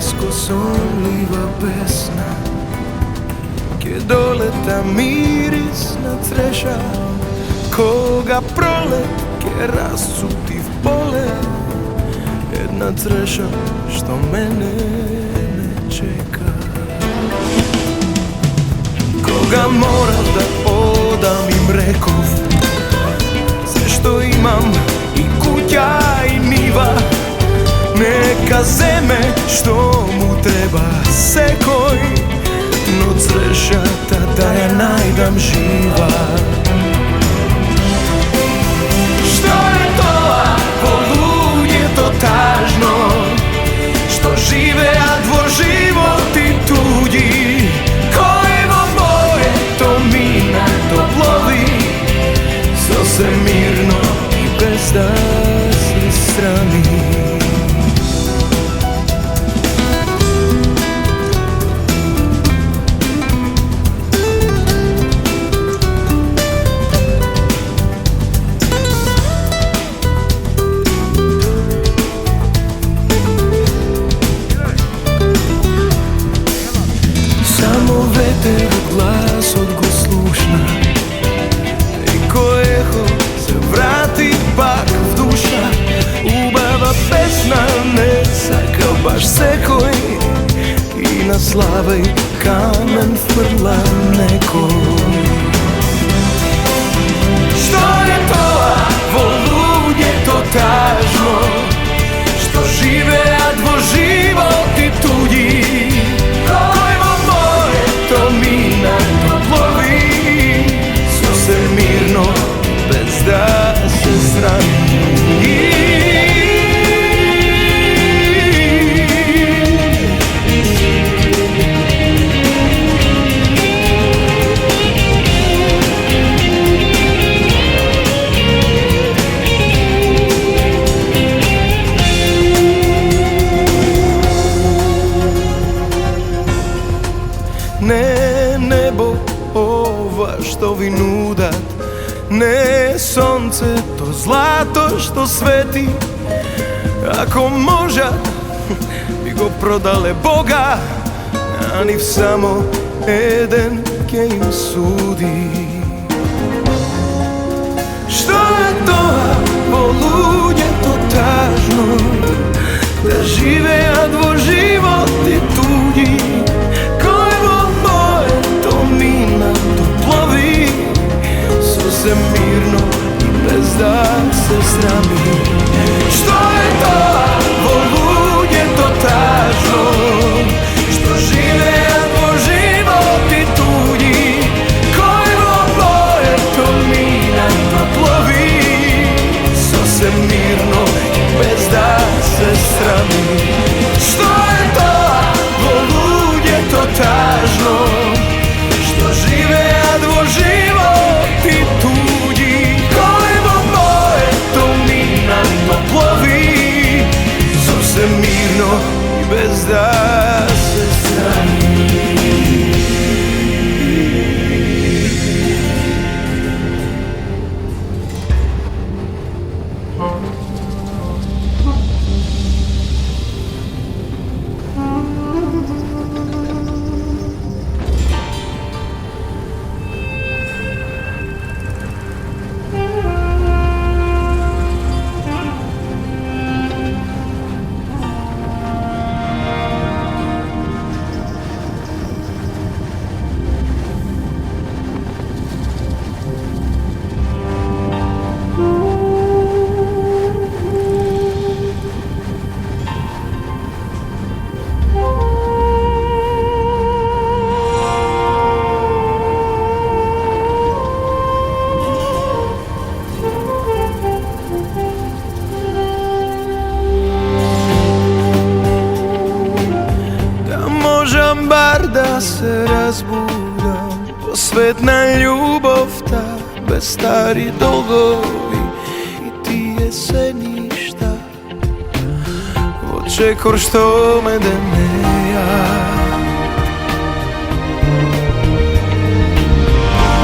нескосонлива песна, ќе долета мирис на треша, кога пролет ќе расцути в поле, една треша што мене не чека. Кога морав да одам им реков, се што имам и куќа и нива, нека земе што му треба секој, но црешата да ја најдам жива. Што е тоа во луѓето тажно, што живеат во животи туѓи, кој во моето минато плови, сосем мирно и без да се срами. Гласот го слушна и кој ехо се врати пак в душа. Убава песна не сака баш секој и на слава и камен фрла некој. Што е тоа во луѓето тажно, што живеат во животи туѓи, кој во моето минато плови, сосем мирно без да се срами. Не небо ова што ви нудат, не сонцето злато што свети, ако можат би го продале Бога, а нив само еден ќе им суди. Што е тоа во луѓето тажно, да живеат во животи туѓи, минато плови, сосем мирно и без да се срами. Што е тоа во луѓето тажно, што живеат во животи туѓи, кој во моето минато плови, сосем мирно и без да се срами. Што е тоа во луѓето тажно, живеат во животи туѓи, кој во моето минато плови, сосем мирно и без да се срами. Бар да се разбудам во свет на љубовта, без стари долгови и тие се ништа, во чекор што ме денеја.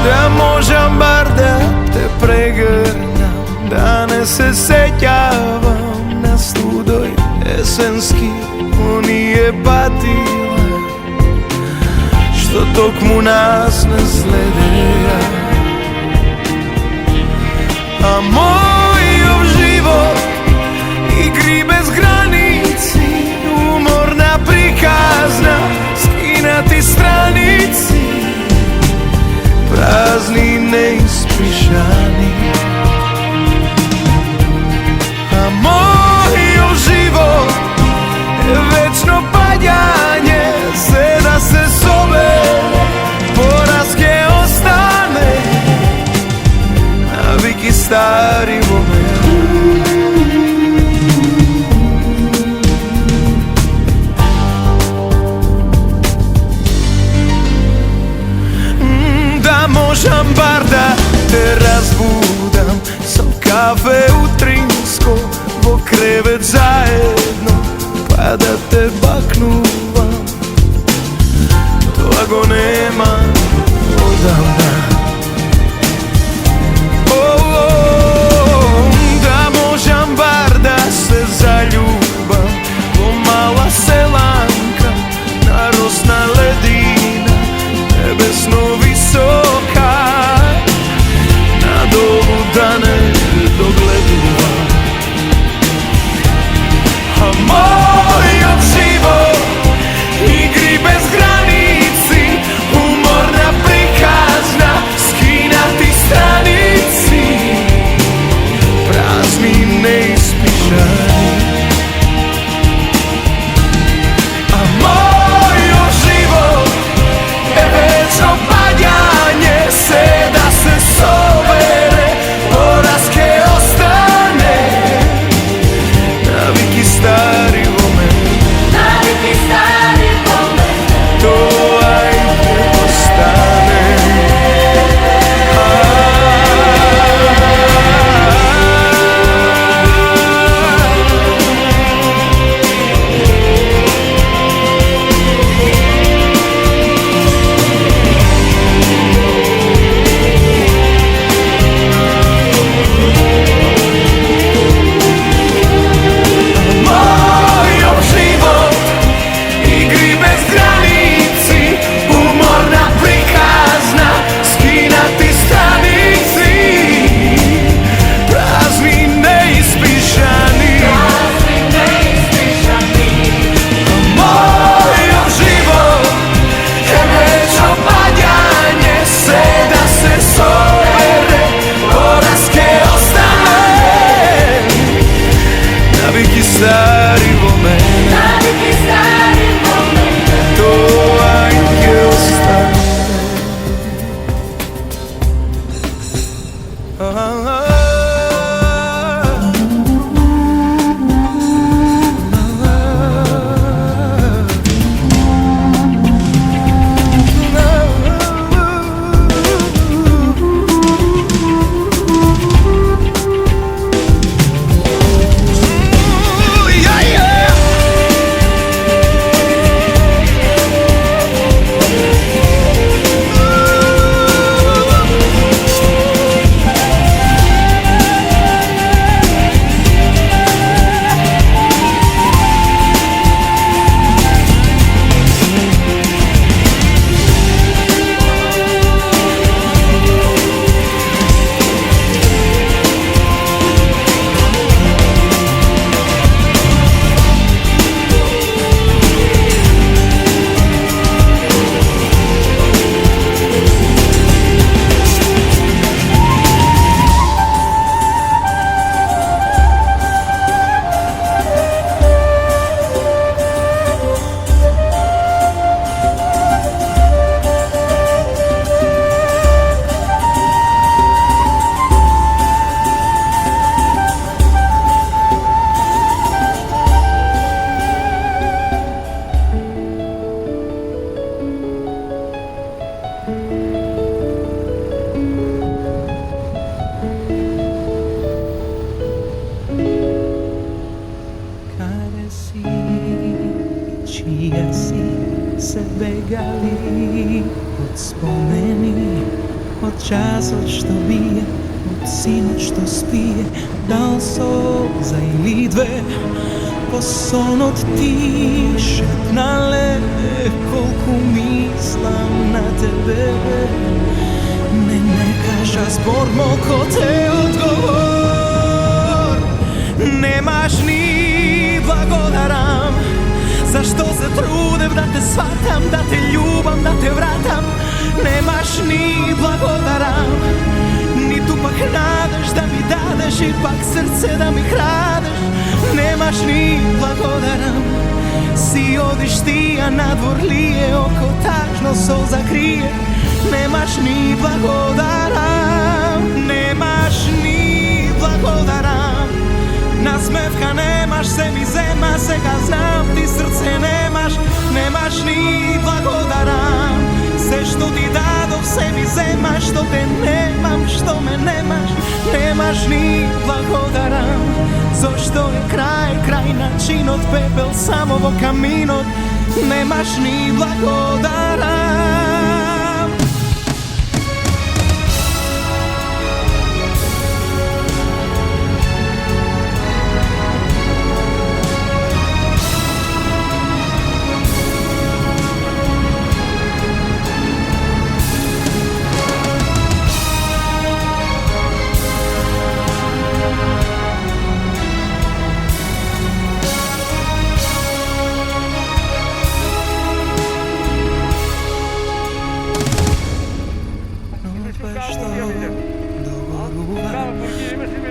Да можам бар да те прегрнам, да не се сеќавам на студој есенски оние dok mu nas ne sledeja. A moj život igri bez granici, umorna prikazna, skinati stranici, prazni neispričani. A moj život je večno padjanje, seda se sobe, poraske ostane, naviki stari moment. Da možem bar da te razbudam sa kafe u Trinsko, vo krevet zajedno, pa da te baknuvam. Toga nema odavna. Da možem bar da se zaljubam, ko mala selanka, narosna ledina, nebesno visoka, na dolu da ne dogledujem. A moj život igri bez granici, umorna prikazna, skinati stranici, prazni neispričani. A moj život je večno padjanje, seda se sobere, poraske ostane, naviki stari moment. Naviki stari moment, to ajde ostane. Stari moment, naviki stari moment, to ajde ostane. Čija si se begali od spomeni, od časot što bije, od sinot što spije, da li solza ili dve, Во сонот ти шепнале колку мислам на тебе. Не кажа збор молко те одговор. Немаш ни благодарам. Зашто се трудев да те сватам, да те љубам, да те вратам. Немаш ни благодарам. Ниту пак надеж да ми дадеш и пак срце да ми крадеш. Немаш ни благодарам. Си одиш ти, а надвор лие, око тажно солза крие. Немаш ни благодарам. Немаш ни благодарам. Насмевка немаш, се ми зема, сега знам ти срце немаш. Немаш ни благодарам. Се што ти дадов, се ми зема, што те немам, што ме немаш. Немаш ни благодарам. Зошто е крај начинот, пепел само во каминот. Немаш ни благодарам.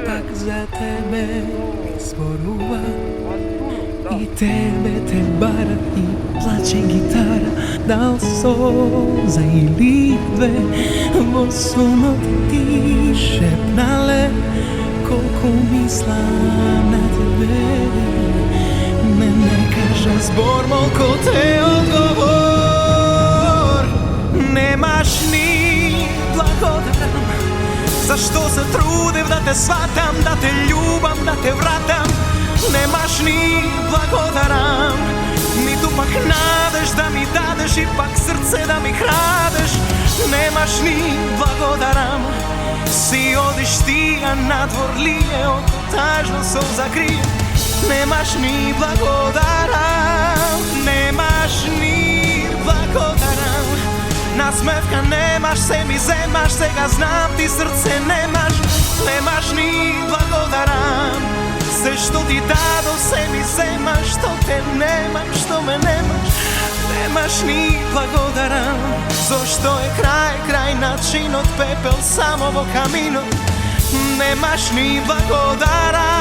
Пак за тебе зборува и тебе те бара и плаче гитара. Дал солза или две во сонот ти шепнале колку мислам на тебе. Не кажа збор молко те одговор. Немаш ни благодарам. Зашто се трудев да те сватам, да те љубам, да те вратам. Немаш ни благодарам. Ниту пак надеж да ми дадеш и пак срце да ми крадеш. Немаш ни благодарам. Си одиш ти, а надвор лие, око тажно солза крие. Немаш ни благодарам. Немаш ни благодарам. Насмевка немаш, се ми земаш, сега знам ти срце немаш. Немаш ни благодарам. Се што ти дадов, се ми земаш, што те немам, што ме немаш. Немаш ни благодарам. Зошто е крај начинот, пепел само во каминот. Немаш ни благодарам.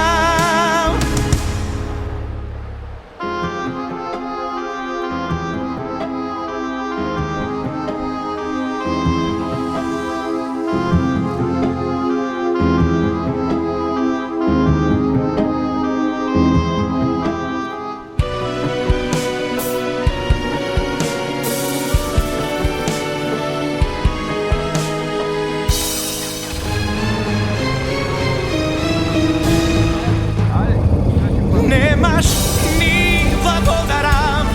Немаш ни благодарам.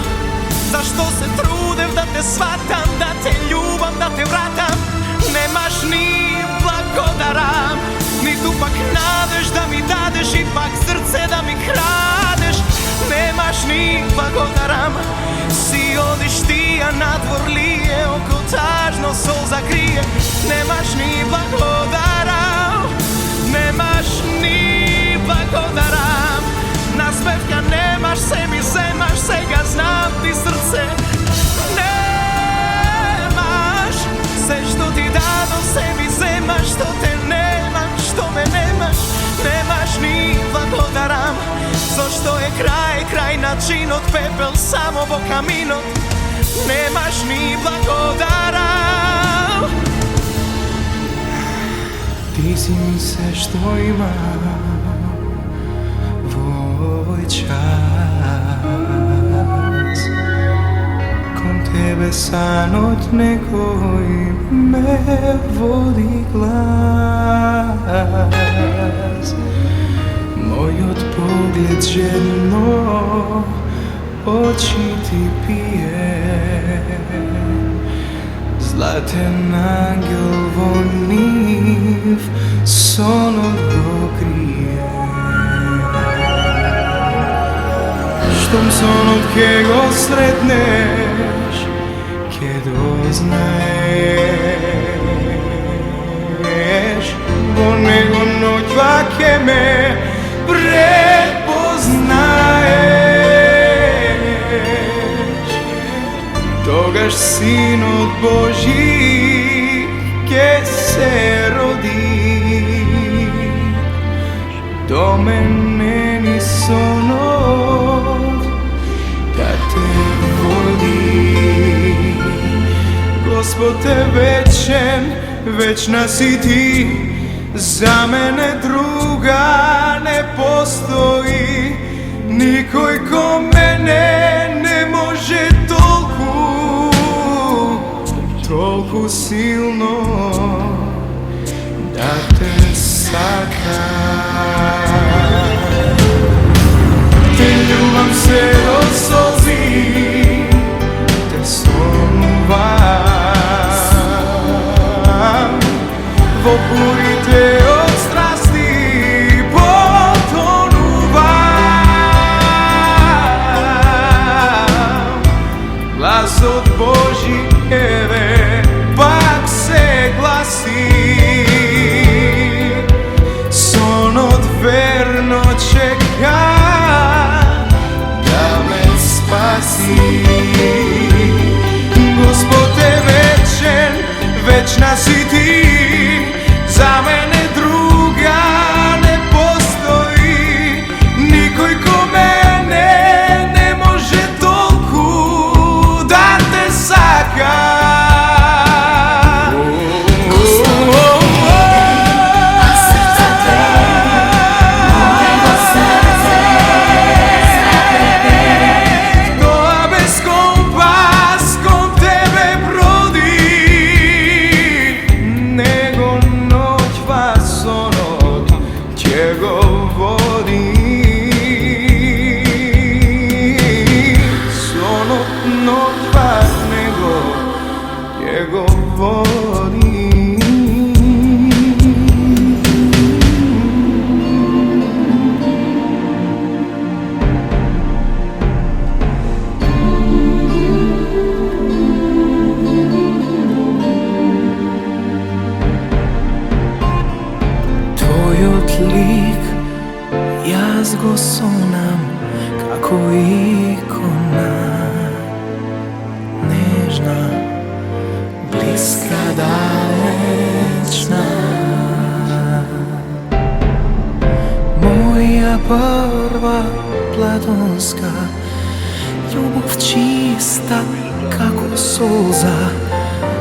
Зашто се трудев да те сватам, да те љубам, да те вратам. Немаш ни благодарам. Ниту пак надеж да ми дадеш и пак срце да ми крадеш. Немаш ни благодарам. Си одиш ти, а надвор лие, око тажно солза крие. Немаш ни благодарам. Немаш ни благодарам. Насмевка немаш, се ми земаш, сега знам ти срце немаш. Се што ти дадов, се ми земаш, што те немам, што ме немаш. Немаш ни благодарам. Зошто е крај начинот, пепел само во каминот. Немаш ни благодарам. Ти си ми се што имам овој час. Кон тебе санот некој ме води глас. Мојот поглед жедно очи ти пие. Златен ангел во нив сонот го крие. Штом сонот ке го сретнеш, ке дознаеш, во него ноќва ке ме препознаеш. Тогаш Синот Божи ке се роди, до мене ни сонот да те води. Господ е вечен, вечна си ти, за мене друга не постои. Никој ко мене не може толку силно да те сака. Те љубам се до солзи, те сонувам, во бурите од страсти потонувам. Гласот Божи еве пак се гласи, сонот верно чека да ме спаси. Господ е вечен, вечна си ти, за мене друга не постои. Никој ко мене не може толку да те сака. Твојот лик јас го сонам како икона, нежна, блиска, далечна. Моја прва платонска љубов, чиста како солза.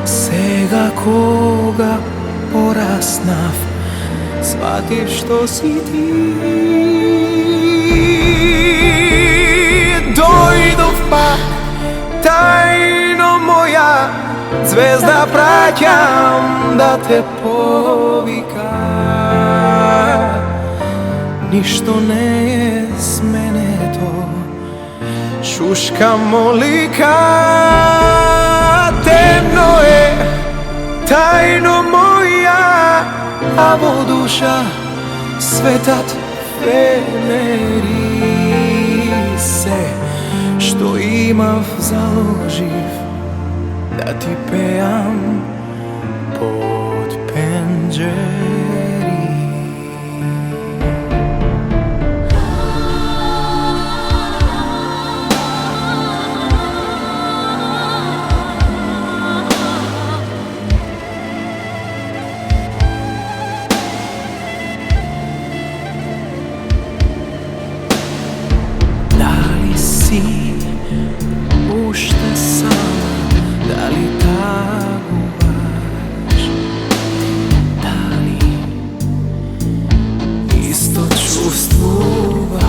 Сега кога пораснав, сватив што си ти. Дојдов пак, тајно моја звезда, праќам да те повика. Ништо не е сменето, шушка молика. Темно е, тајно моја, а во душа светат фенери. Се што имав заложив да ти пеам под пенџери. Уште сама, дали тагуваш, дали исто чувствуваш?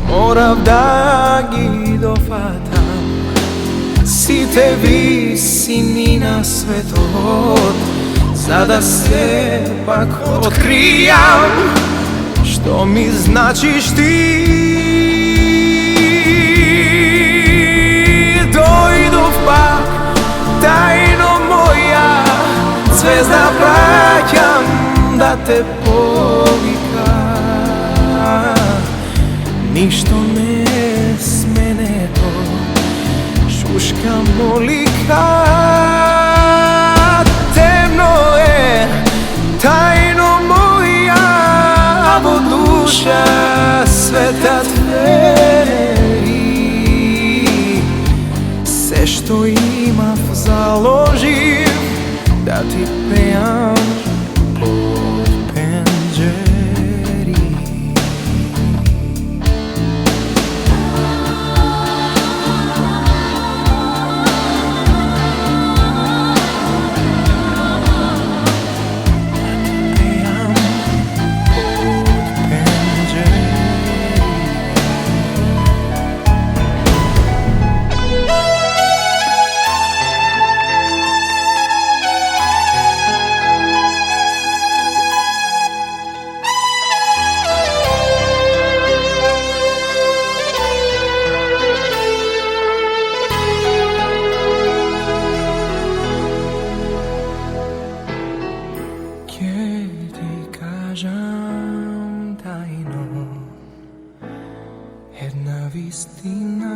Морав да ги дофатам сите висини на светот, за да се пак откријам што ми значиш ти. Дојдов пак, тајно моја звезда, праќам да те повика. Ништо не е сменето, шушка молика. Темно е, тајно моја, во душа светат вери. Се што имав заложив да ти пеам од пенџери. Една вистина,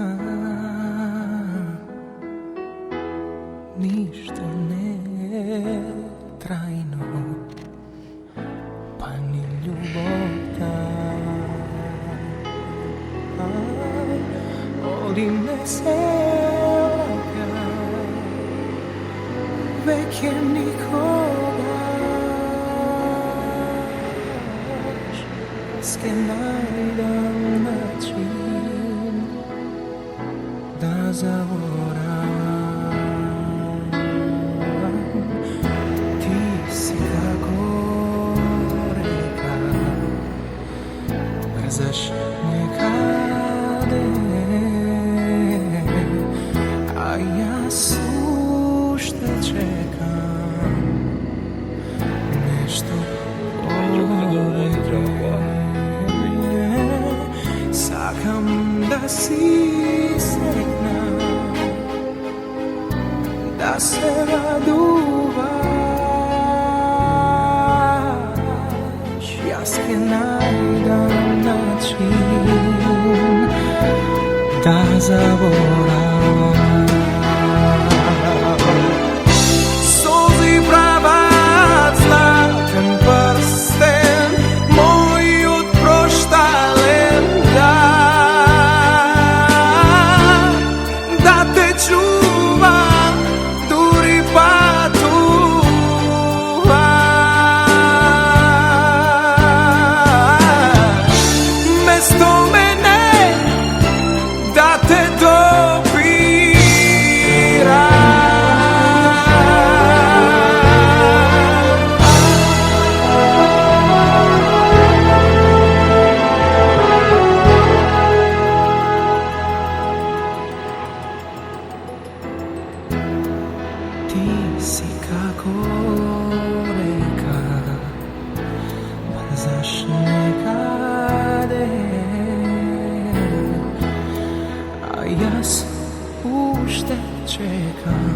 ништо не е трајно, па ни љубовта. Оди не се враќа, веќе никогаш. Ке најдам начин да заборавам. Ти си како река, брзаш некаде, а јас уште чекам нешто повеќе. Сакам да си среќна, да се радуваш. Јас ке најдам начин да заборавам. Солзи прават златен прстен, мојот проштален да те чува, дури патуваш. Место мене да те допира. Ти си како река, брзаш некаде, а јас уште чекам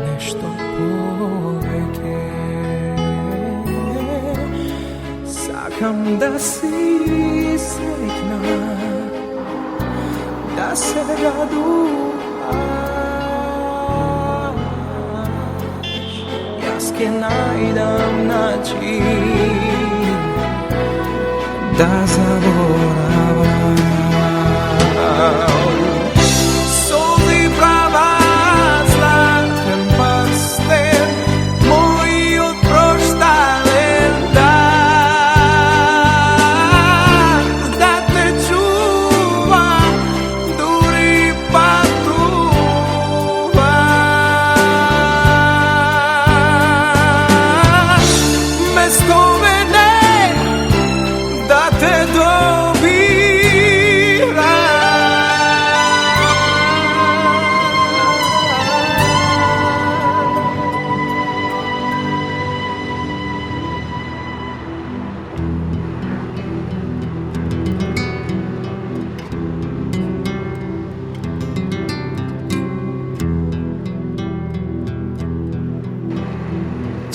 нешто повеќе. Сакам да си среќна, да се радуваш. Јас ке најдам начин да заборавам. Солзи прават златен прстен, мојот проштален да те чува, дури патуваш. Место мене да те добира.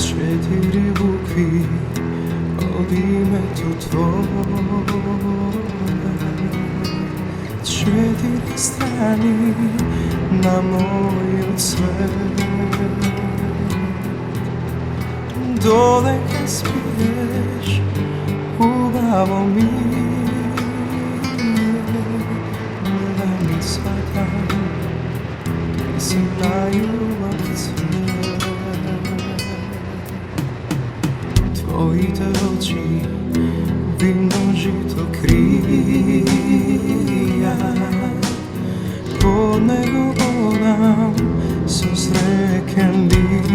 Четири букви од името твое, strani na moju svet. Dole kad spiješ, ubavo mi gledam i shvatam, ti si najljubav cvet. Tvojite oči vino žito krija, pod nego odam susreken lik.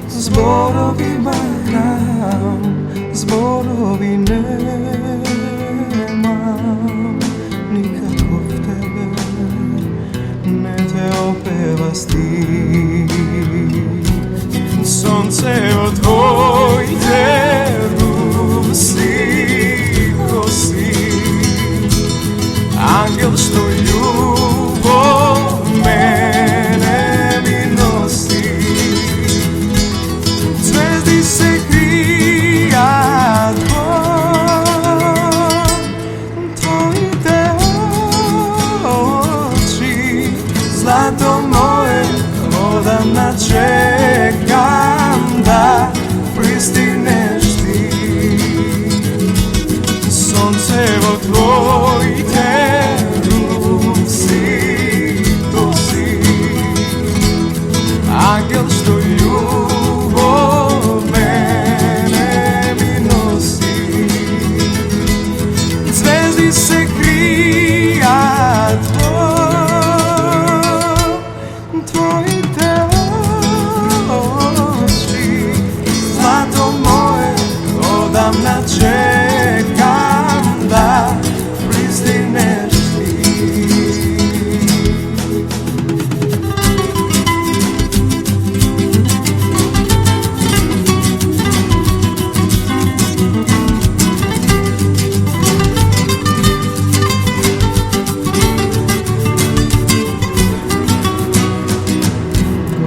Zborovi bagram, zborovi nemam, nikako v tebe ne te opeva stih. Sonce od tvojte rusi kosi, angel što ljubov mene mi nosi. Zvezdi se krija tvojite oči, zlato moje odavna čekam da pristigneš ti. Soncevo tvojte rusi dosi, angel što ljubov mene mi nosi. Zvezdi se krija tvojte oči, zlato moje odavna čekam da pristigneš ti.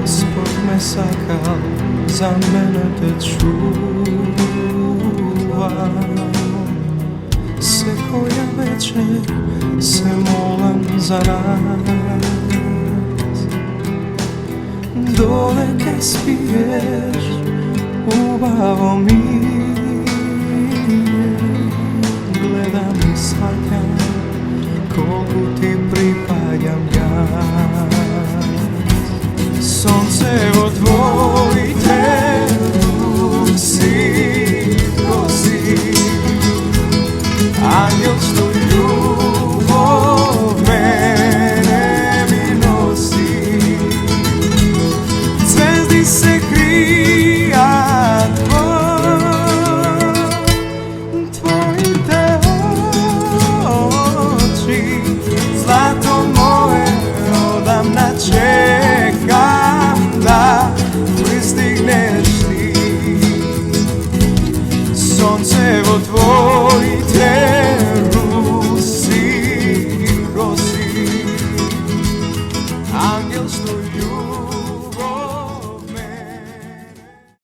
Gospod me sakal, za mene te čuva. Se koja večer se molam za nas. Dole kad spiješ, ubavo mi gledam i shvatam koliko ti pripadam.